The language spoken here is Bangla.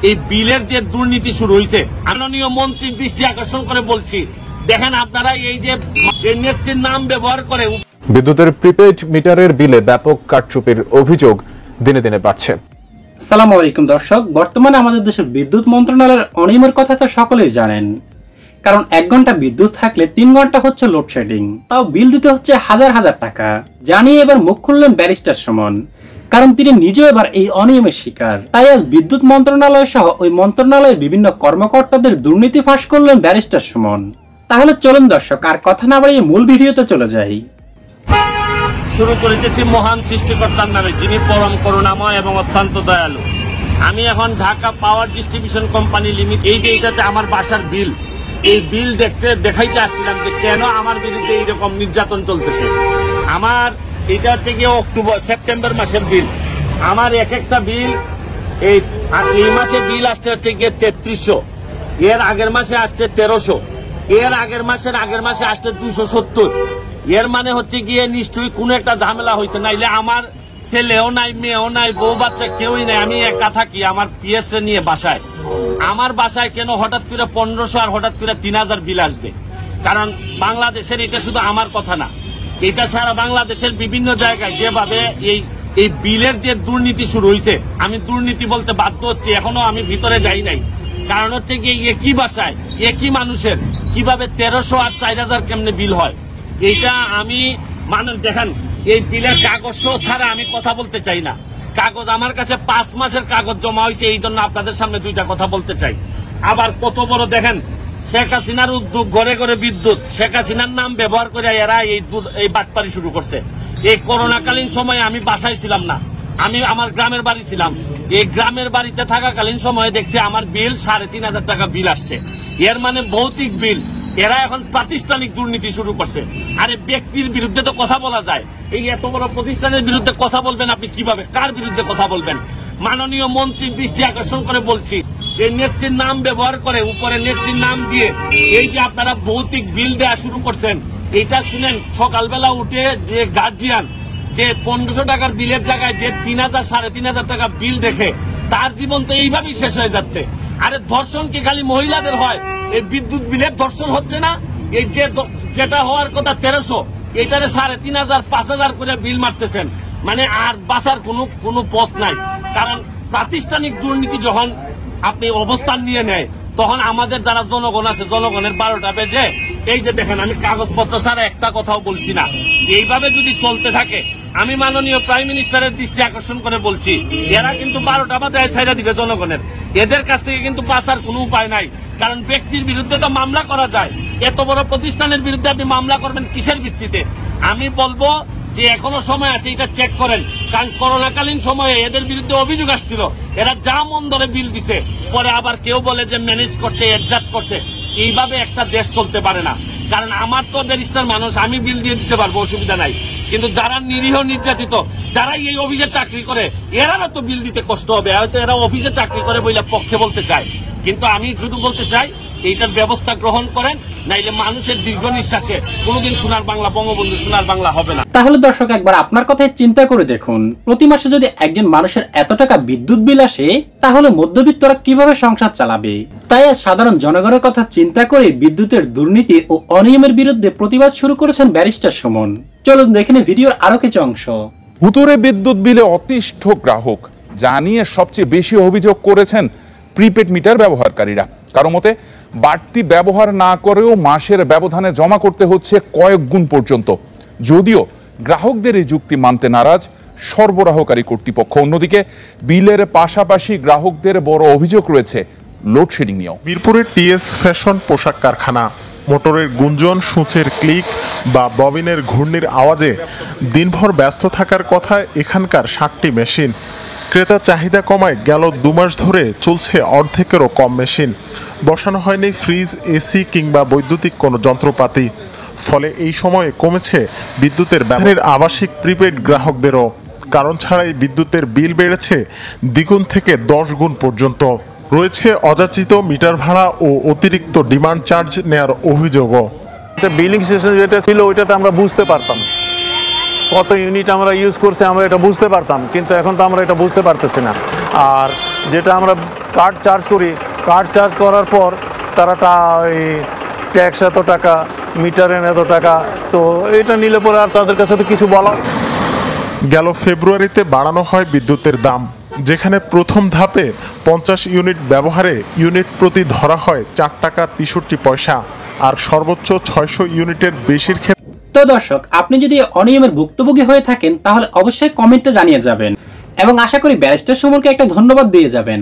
এই বিলের যে দুর্নীতি শুরু হয়েছে, মাননীয় মন্ত্রীর দৃষ্টি আকর্ষণ করে বলছি, দেখেন আপনারা এই যে নেত্রীর নাম ব্যবহার করে বিদ্যুতের প্রিপেইড মিটারের বিলে ব্যাপক কারচুপির অভিযোগ দিনে দিনে বাড়ছে। আসসালামু আলাইকুম দর্শক, বর্তমানে আমাদের দেশের বিদ্যুৎ মন্ত্রণালয়ের অনিয়মের কথা তো সকলেই জানেন। কারণ 1 ঘন্টা বিদ্যুৎ থাকলে 3 ঘন্টা হচ্ছে লোডশেডিং, তাও বিল দিতে হচ্ছে হাজার হাজার টাকা। জানিয়ে এবার মুখ খুললেন ব্যারিস্টার সুমন, কারণ তিনি নিজেও এবার এই অনিয়মের শিকার। তাই আজ বিদ্যুৎ মন্ত্রণালয় সহ ওই মন্ত্রণালয়ের বিভিন্ন কর্মকর্তাদের দুর্নীতি ফাঁস করলেন ব্যারিস্টার সুমন। তাহলে চলুন দর্শক, আর কথা না বাড়িয়ে মূল ভিডিওতে চলে যাই। শুরু করেছি মহান সৃষ্টিকর্তার নামে, যিনি পরম করুণাময় এবং অত্যন্ত দয়ালু। আমি এখন Dhaka power distribution company limited, এইটাতে আমার বাসার বিল, এই বিল দেখাইতে আসছিলাম যে কেন আমার বিরুদ্ধে এইরকম নির্যাতন চলতেছে। আমার এটা হচ্ছে গিয়ে সেপ্টেম্বর মাসের বিল। আমার এক একটা বিল এই মাসে বিল আসছে হচ্ছে গিয়ে 3300, এর আগের মাসে আসছে 1300, এর আগের মাসে আসছে 270। এর মানে হচ্ছে গিয়ে নিশ্চয়ই কোন একটা ঝামেলা হয়েছে, নাইলে আমার ছেলেও নাই, মেয়েও নাই, বউ বাচ্চা কেউই নাই, আমি একা থাকি আমার পিএস নিয়ে বাসায়। আমার বাসায় কেন হঠাৎ করে 1500 আর হঠাৎ করে 3000 বিল আসবে? কারণ বাংলাদেশের, এটা শুধু আমার কথা না, এটা সারা বাংলাদেশের বিভিন্ন জায়গায় যেভাবে এই বিলের যে দুর্নীতি শুরু হয়েছে, আমি দুর্নীতি বলতে বাধ্য হচ্ছি, এখনো আমি ভিতরে যাই নাই। কারণ হচ্ছে গিয়ে একই বাসায় একই মানুষের কিভাবে 1300 আর 4000 কেমনে বিল হয়, এইটা আমি দেখেন, এই বিলের কাগজ ছাড়া আমি কথা বলতে চাই না। কাগজ আমার কাছে 5 মাসের কাগজ জমা হয়েছে, এই জন্য আপনাদের সামনে দুইটা কথা বলতে চাই। আবার কত বড় দেখেন, শেখ হাসিনার উদ্যোগ, ঘরে ঘরে বিদ্যুৎ, শেখ হাসিনার নাম ব্যবহার করে এরা এই বাটপারি শুরু করছে। এই করোনাকালীন সময়ে আমি বাসায় ছিলাম না, আমি আমার গ্রামের বাড়ি ছিলাম। এই গ্রামের বাড়িতে থাকাকালীন সময়ে দেখছি আমার বিল 3500 টাকা বিল আসছে। এর মানে ভৌতিক বিল। এরা এখন প্রাতিষ্ঠানিক দুর্নীতি শুরু করছে। আরে ব্যক্তির বিরুদ্ধে তো কথা বলা যায়, এই এত বড় প্রতিষ্ঠানের বিরুদ্ধে কথা বলবেন আপনি কিভাবে? কার বিরুদ্ধে কথা বলবেন? মাননীয় মন্ত্রীর দৃষ্টি আকর্ষণ করে বলছি, এই নেত্রীর নাম ব্যবহার করে, উপরে নেত্রীর নাম দিয়ে এই যে আপনারা ভৌতিক বিল দেওয়া শুরু করছেন, এইটা শুনেন। সকালবেলা উঠে যে গার্জিয়ান যে 1500 টাকার বিলের জায়গায় যে 3000 3500 টাকা বিল দেখে, তার জীবন তো এইভাবেই শেষ হয়ে যাচ্ছে। আরে ধর্ষণ কি খালি মহিলাদের হয়? এই বিদ্যুৎ বিলের ধর্ষণ হচ্ছে না? এই যেটা হওয়ার কথা 1300, এইটারে 3500 5000 করে বিল মারতেছেন, মানে আর বাঁচার কোনো পথ নাই। কারণ প্রাতিষ্ঠানিক দুর্নীতি যখন আপনি অবস্থান নিয়ে নেয়, তখন আমাদের যারা জনগণ আছে, জনগণের 12টা বেজে। এই যে দেখেন, আমি কাগজপত্র ছাড়া একটা কথাও বলছি না। এইভাবে যদি চলতে থাকে, আমি মাননীয় প্রাইম মিনিস্টারের দৃষ্টি আকর্ষণ করে বলছি, এরা কিন্তু 12টা বাজায় ছাইড়া দিবে জনগণের। এদের কাছ থেকে কিন্তু বাঁচার কোনো উপায় নাই। কারণ ব্যক্তির বিরুদ্ধে তো মামলা করা যায়, এত বড় প্রতিষ্ঠানের বিরুদ্ধে আপনি মামলা করবেন কিসের ভিত্তিতে? আমি বলবো যে এখনো সময় আছে, এটা চেক করেন। কারণ করোনাকালীন সময়ে এদের বিরুদ্ধে অভিযোগ আসছিল, এরা যা মন ধরে বিল দিছে, পরে আবার কেউ বলে যে ম্যানেজ করছে, অ্যাডজাস্ট করছে। এইভাবে একটা দেশ চলতে পারে না। কারণ আমার তো ব্যারিস্টার মানুষ, আমি বিল দিয়ে দিতে পারবো, অসুবিধা নাই। কিন্তু যারা নিরীহ নির্যাতিত, যারা এই অফিসে চাকরি করে, এরাও তো বিল দিতে কষ্ট হবে। হয়তো এরা অফিসে চাকরি করে বলে পক্ষে বলতে চায়, কিন্তু আমি শুধু বলতে চাই এইটার ব্যবস্থা গ্রহণ করেন, নাইলে মানুষের দীর্ঘ নিঃশ্বাসে কোনোদিন সোনার বাংলা, বঙ্গবন্ধু সোনার বাংলা হবে না। তাহলে দর্শক, একবার আপনার কথায় চিন্তা করে দেখুন, প্রতি মাসে যদি একজন মানুষের এত টাকা বিদ্যুৎ বিল আসে, তাহলে মধ্যবিত্তরা কিভাবে সংসার চালাবে? তাই আজ সাধারণ জনগণের কথা চিন্তা করে বিদ্যুতের দুর্নীতি ও অনিয়মের বিরুদ্ধে প্রতিবাদ শুরু করেছেন ব্যারিস্টার সুমন। চলুন দেখে নিই ভিডিওর আরো কিছু অংশ। হুতুরে বিদ্যুৎ বিলে অতিষ্ঠ গ্রাহক, যা নিয়ে সবচেয়ে বেশি অভিযোগ করেছেন প্রিপেড মিটার ব্যবহারকারীরা। কারো মতে বাড়তি ব্যবহার না করেও মাসের ব্যবধানে জমা করতে হচ্ছে কয়েক গুণ পর্যন্ত। যদিও গ্রাহকদের এই যুক্তি মানতে নারাজ সরবরাহকারী কর্তৃপক্ষ। অন্যদিকে বিলের পাশাপাশি গ্রাহকদের বড় অভিযোগ রয়েছে লোডশেডিং নিয়েও। মিরপুরের টিএস ফ্যাশন পোশাক কারখানা মোটরের গুঞ্জন, সূচের ক্লিক বা ববিনের ঘূর্ণির আওয়াজে দিনভর ব্যস্ত থাকার কথা এখানকার 60টি মেশিন। ক্রেতা চাহিদা কমায় গেল 2 মাস ধরে চলছে অর্ধেকেরও কম মেশিন। বসানো হয়নি ফ্রিজ, এসি কিংবা বৈদ্যুতিক কোনো যন্ত্রপাতি। ফলে এই সময়ে কমেছে বিদ্যুতের ব্যবহারের আবাসিক প্রিপেড গ্রাহকদেরও। কারণ ছাড়াই বিদ্যুতের বিল বেড়েছে দ্বিগুণ থেকে 10 গুণ পর্যন্ত। রয়েছে অযাচিত মিটার ভাড়া ও অতিরিক্ত ডিমান্ড চার্জ নেয়ার অভিযোগও। বিলিং সিস্টেম যেটা ছিল ওইটাতে আমরা বুঝতে পারতাম কত ইউনিট আমরা ইউজ করছি, আমরা এটা বুঝতে পারতাম, কিন্তু এখন তো আমরা এটা বুঝতে পারতেছি না। আর যেটা আমরা কার্ড চার্জ করি, কার্ড চার্জ করার পর তারা ট্যাক্স এত টাকা, মিটারের এত টাকা, তো এটা নিলে পরে আর তাদের কাছে তো কিছু বলা। গেল ফেব্রুয়ারিতে বাড়ানো হয় বিদ্যুতের দাম, যেখানে প্রথম ধাপে 50 ইউনিট ব্যবহারে ইউনিট প্রতি ধরা হয় 4 টাকা 63 পয়সা, আর সর্বোচ্চ 600 ইউনিটের বেশির ক্ষেত্রে। তো দর্শক, আপনি যদি অনিয়মের ভুক্তভোগী হয়ে থাকেন তাহলে অবশ্যই কমেন্টে জানিয়ে যাবেন এবং আশা করি ব্যারিস্টার সুমনকে একটা ধন্যবাদ দিয়ে যাবেন।